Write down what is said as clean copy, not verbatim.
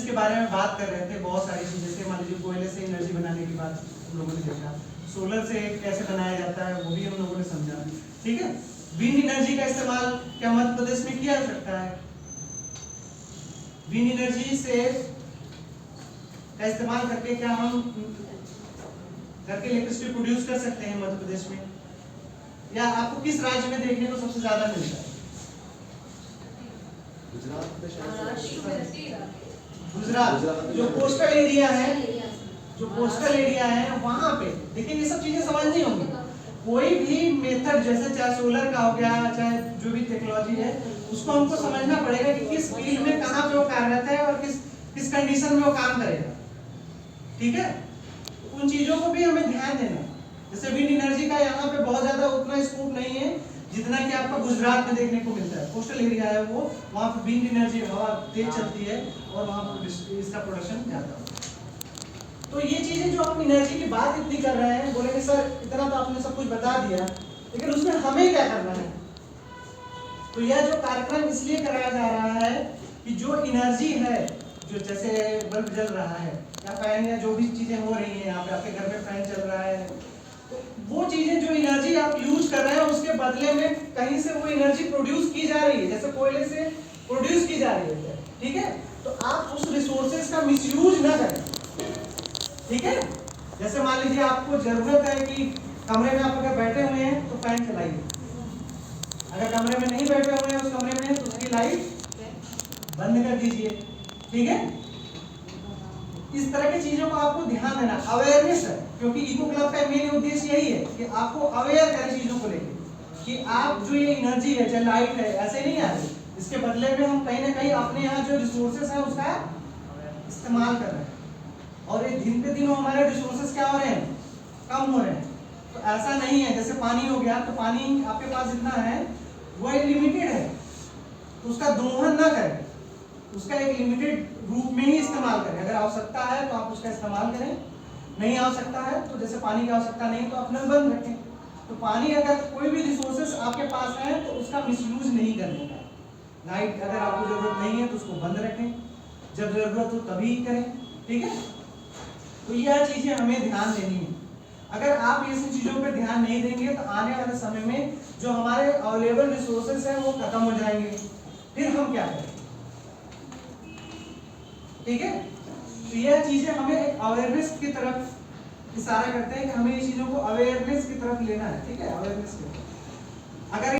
के बारे में बात कर रहे थे, बहुत सारी चीजें, जैसे मान लीजिए कोयले से एनर्जी बनाने की बात हम लोगों ने देखा, सोलर से कैसे बनाया जाता है वो भी हम लोगों ने समझा। ठीक है, विंड एनर्जी का इस्तेमाल क्या मध्य प्रदेश में किया जा सकता है? विंड एनर्जी से का इस्तेमाल करके क्या हम करके इलेक्ट्रिसिटी प्रोड्यूस कर सकते हैं मध्य प्रदेश में? या आपको किस राज्य में देखने को सबसे ज्यादा मिलता है? गुजरात, जो कोस्टल एरिया है, जो कोस्टल एरिया है वहां पे। लेकिन ये सब चीजें समझनी होंगी। कोई भी मेथड, जैसे चाहे सोलर का हो गया, चाहे जो भी टेक्नोलॉजी है, उसको हमको समझना पड़ेगा कि किस फील्ड में कहां पे वो कार्यरत है और किस कंडीशन में वो काम करेगा। ठीक है, उन चीजों को भी हमें ध्यान देना है। जैसे विंड एनर्जी का यहाँ पे बहुत ज्यादा उतना स्कोप नहीं है जितना कि आपका गुजरात में देखने को मिलता है। कोस्टल एरिया है वो, वहाँ पे विंड एनर्जी हवा तेज चलती है और वहाँ पर इसका प्रोडक्शन ज्यादा होता है। तो ये चीजें जो हम एनर्जी की बात इतनी कर रहे हैं, बोलेंगे सर इतना तो आपने सब कुछ बता दिया, लेकिन उसमें हमें क्या करना है? तो यह जो कार्यक्रम इसलिए कराया जा रहा है कि जो एनर्जी है, जो जैसे बल्ब जल रहा है या फैन या जो भी चीजें हो रही हैं, यहाँ पे आपके घर में फैन चल रहा है, तो वो चीजें जो एनर्जी आप यूज कर रहे हैं उसके बदले में कहीं से वो एनर्जी प्रोड्यूस की जा रही है, जैसे कोयले से प्रोड्यूस की जा रही है। ठीक है, तो आप उस रिसोर्सेज का मिसयूज ना करें। ठीक है, जैसे मान लीजिए आपको जरूरत है कि कमरे में आप अगर बैठे हुए हैं तो फैन चलाइए, अगर कमरे में नहीं बैठे हुए हैं उस कमरे में तो उसकी लाइट बंद कर दीजिए। ठीक है, इस तरह की चीजों को आपको ध्यान देना, अवेयरनेस है, क्योंकि इको क्लब का मेन उद्देश्य यही है कि आपको अवेयर करें चीजों को लेकर कि आप जो ये एनर्जी है, चाहे लाइट है, ऐसे नहीं आ रही, इसके बदले में हम कहीं ना कहीं अपने यहाँ जो रिसोर्सेस है उसका इस्तेमाल कर रहे हैं, और ये दिन पे दिन हमारे रिसोर्सेस क्या हो रहे हैं, कम हो रहे हैं। तो ऐसा नहीं है, जैसे पानी हो गया, तो पानी आपके पास जितना है वो लिमिटेड है, तो उसका दोहन ना करें, उसका एक लिमिटेड रूप में ही इस्तेमाल करें। अगर आवश्यकता है तो आप उसका इस्तेमाल करें, नहीं आवश्यकता है तो जैसे पानी की आवश्यकता नहीं तो आप नल बंद रखें। तो पानी, अगर कोई भी रिसोर्सेस आपके पास है तो उसका मिसयूज नहीं करने का। लाइट अगर आपको जरूरत नहीं है तो उसको बंद रखें, जब जरूरत हो तभी करें। ठीक है, तो यह चीजें हमें ध्यान देनी है। अगर आप ये सब चीजों पर ध्यान नहीं देंगे तो आने वाले समय में जो हमारे अवेलेबल रिसोर्सेस हैं वो खत्म हो जाएंगे, फिर हम क्या करें? ठीक है, तो यह चीजें हमें एक अवेयरनेस की तरफ इशारा करते हैं कि हमें ये चीजों को अवेयरनेस की तरफ लेना है। ठीक है, अवेयरनेस की तरफ। अगर